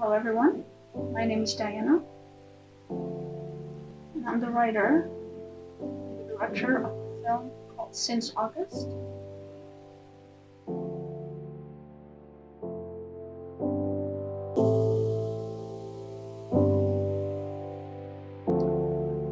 Hello everyone, my name is Diana, and I'm the writer and the director of a film called Since August.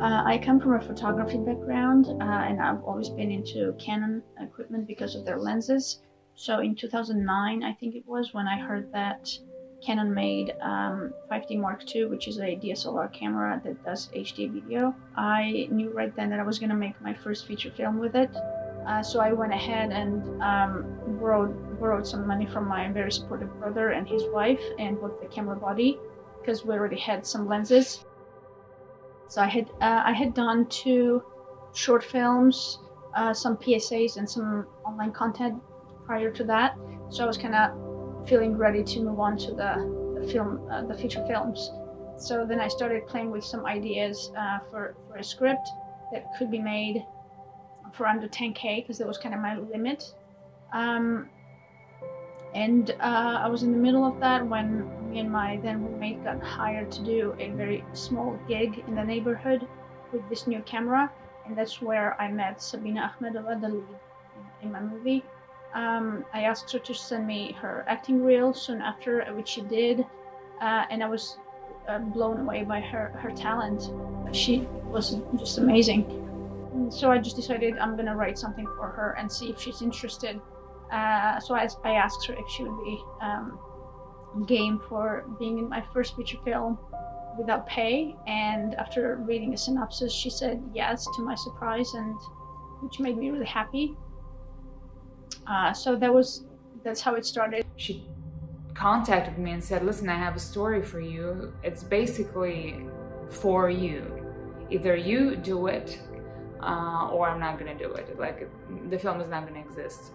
I come from a photography background, and I've always been into Canon equipment because of their lenses. So in 2009, I think it was, when I heard that Canon made 5D Mark II, which is a DSLR camera that does HD video, I knew right then that I was going to make my first feature film with it. So I went ahead and borrowed some money from my very supportive brother and his wife and bought the camera body because we already had some lenses. So I had done 2 short films, some PSAs, and some online content prior to that. So I was kind of feeling ready to move on to the feature films. So then I started playing with some ideas for a script that could be made for under 10K, because that was kind of my limit. And I was in the middle of that when me and my then roommate got hired to do a very small gig in the neighborhood with this new camera, and that's where I met Sabina Akhmedova, the lead in my movie. I asked her to send me her acting reel soon after, which she did, and I was blown away by her talent. She was just amazing. And so I just decided I'm gonna write something for her and see if she's interested. So I asked her if she would be game for being in my first feature film without pay, and after reading a synopsis she said yes, to my surprise, and which made me really happy. So that's how it started. She contacted me and said, listen, I have a story for you. It's basically for you. Either you do it or I'm not gonna do it. Like, the film is not gonna exist.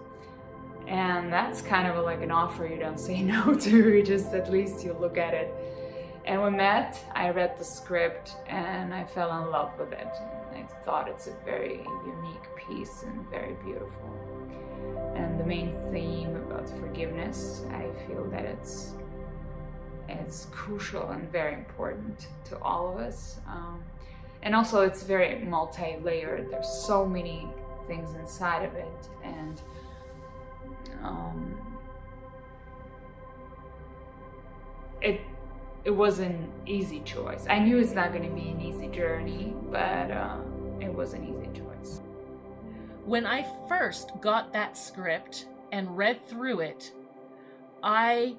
And that's kind of like an offer you don't say no to, you just at least you look at it. And we met, I read the script, and I fell in love with it. And I thought it's a very unique piece and very beautiful. And the main theme about forgiveness, I feel that it's crucial and very important to all of us. And also it's very multi-layered. There's so many things inside of it, and it was an easy choice. I knew it's not going to be an easy journey, but it was an easy choice. When I first got that script and read through it, I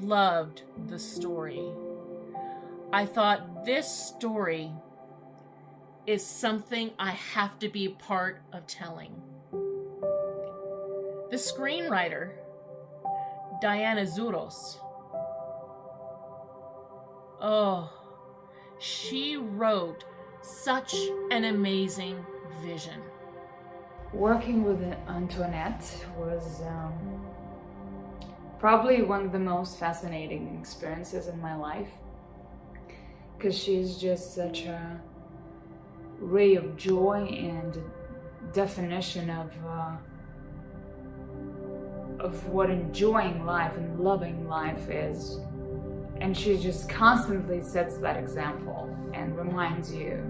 loved the story. I thought, this story is something I have to be a part of telling. The screenwriter, Diana Zuros, she wrote such an amazing vision. Working with Antoinette was probably one of the most fascinating experiences in my life, because she's just such a ray of joy and definition of what enjoying life and loving life is. And she just constantly sets that example and reminds you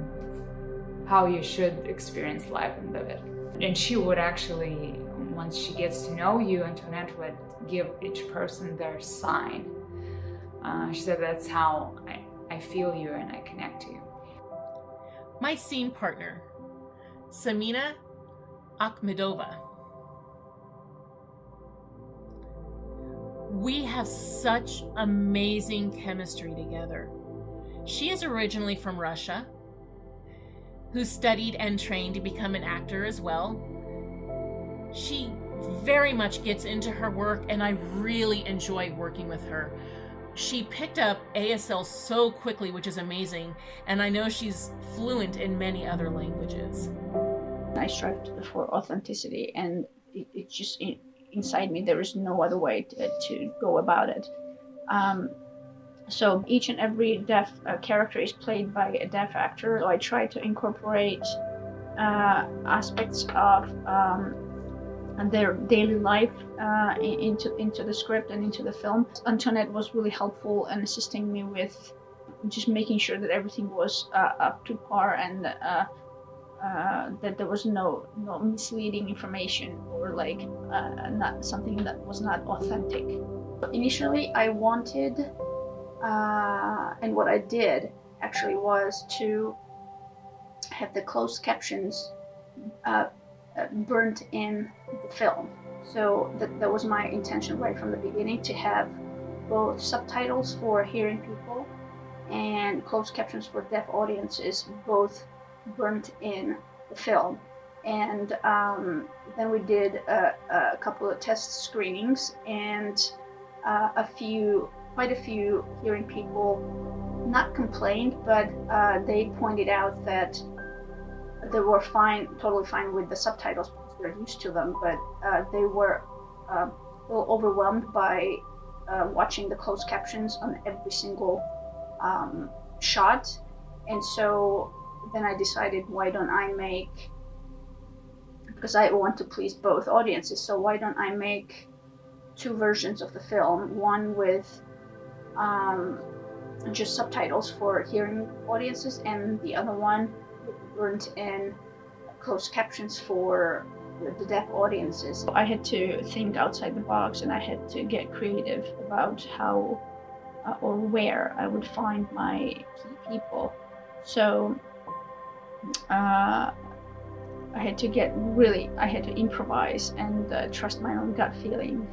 how you should experience life and live it. And she would actually, once she gets to know you, Antoinette would give each person their sign. She said, that's how I feel you and I connect to you. My scene partner, Sabina Akhmedova. We have such amazing chemistry together. She is originally from Russia, who studied and trained to become an actor as well. She very much gets into her work, and I really enjoy working with her. She picked up ASL so quickly, which is amazing, and I know she's fluent in many other languages. I strive for authenticity, and it just inside me there is no other way to go about it. So each and every deaf character is played by a deaf actor. So I try to incorporate aspects of their daily life into the script and into the film. Antoinette was really helpful in assisting me with just making sure that everything was up to par and that there was no misleading information or like not something that was not authentic. Initially, I wanted, and what I did actually was to have the closed captions burnt in the film. So that was my intention right from the beginning, to have both subtitles for hearing people and closed captions for deaf audiences, both burnt in the film. And then we did a couple of test screenings, and quite a few hearing people not complained, but they pointed out that they were totally fine with the subtitles because they're used to them, but they were a little overwhelmed by watching the closed captions on every single shot. And so then I decided, why don't I make, because I want to please both audiences, so why don't I make two versions of the film, one with just subtitles for hearing audiences, and the other one burnt in closed captions for the deaf audiences. I had to think outside the box, and I had to get creative about how or where I would find my key people. So I had to improvise and trust my own gut feeling,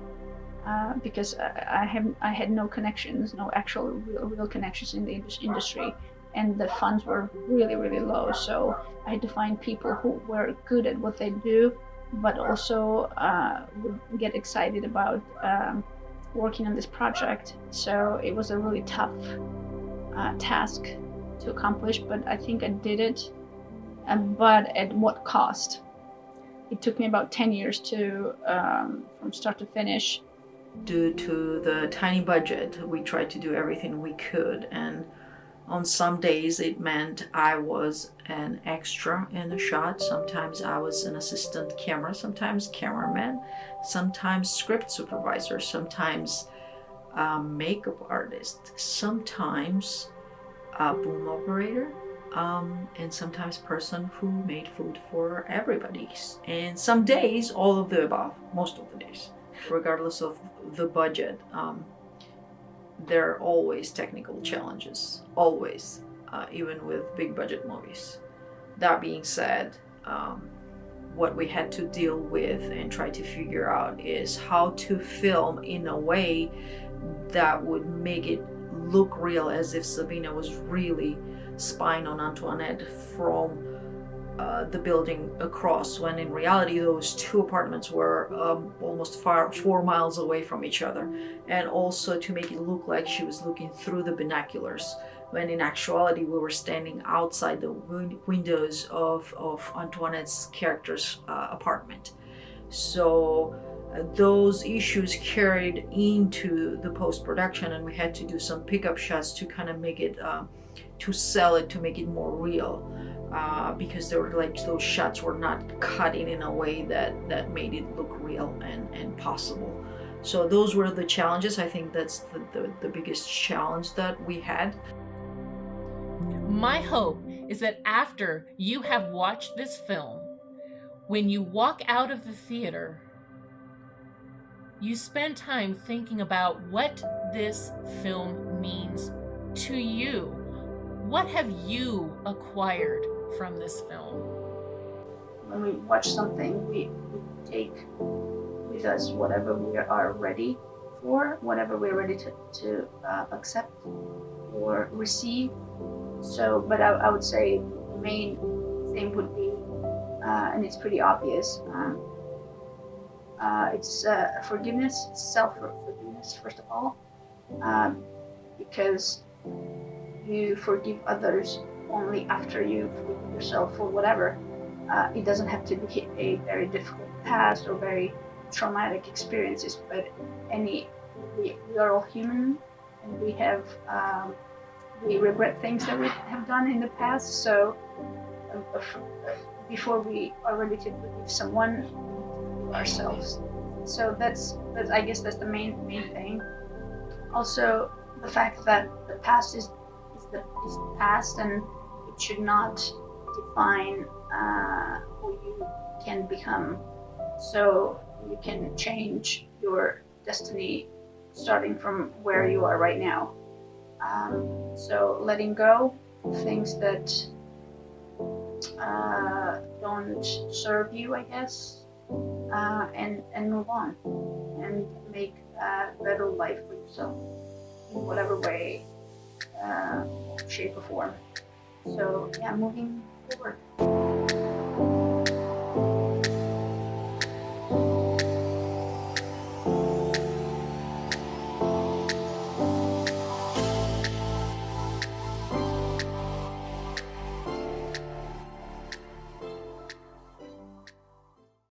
because I had no connections, no actual real connections in the industry, and the funds were really, really low. So I had to find people who were good at what they do, but also would get excited about working on this project. So it was a really tough task to accomplish, but I think I did it. But at what cost? It took me about 10 years to from start to finish. Due to the tiny budget, we tried to do everything we could, and on some days it meant I was an extra in a shot, sometimes I was an assistant camera, sometimes cameraman, sometimes script supervisor, sometimes makeup artist, sometimes a boom operator, and sometimes person who made food for everybody. And some days, all of the above, most of the days. Regardless of the budget, there are always technical challenges, always, even with big budget movies. That being said, what we had to deal with and try to figure out is how to film in a way that would make it look real, as if Sabina was really spying on Antoinette from the building across, when in reality those two apartments were almost 4 miles away from each other, and also to make it look like she was looking through the binoculars, when in actuality we were standing outside the windows of Antoinette's character's apartment. So those issues carried into the post-production, and we had to do some pickup shots to kind of make it to sell it, to make it more real, because there were like those shots were not cutting in a way that made it look real and possible. So those were the challenges. I think that's the biggest challenge that we had. My hope is that after you have watched this film, when you walk out of the theater, you spend time thinking about what this film means to you. What have you acquired from this film? When we watch something, we take with us whatever we are ready for, whatever we're ready to accept or receive. So, but I would say the main thing would be, and it's pretty obvious, it's forgiveness, self-forgiveness, first of all, because you forgive others only after you forgive yourself for whatever. It doesn't have to be a very difficult past or very traumatic experiences, but we are all human, and we have we regret things that we have done in the past. So before we are ready to forgive someone, we ourselves. So that's I guess that's the main thing. Also, the fact that the past is the past, and it should not define who you can become. So you can change your destiny starting from where you are right now. So letting go of things that don't serve you, I guess, and move on and make a better life for yourself in whatever way, shape, or form. So yeah, moving forward.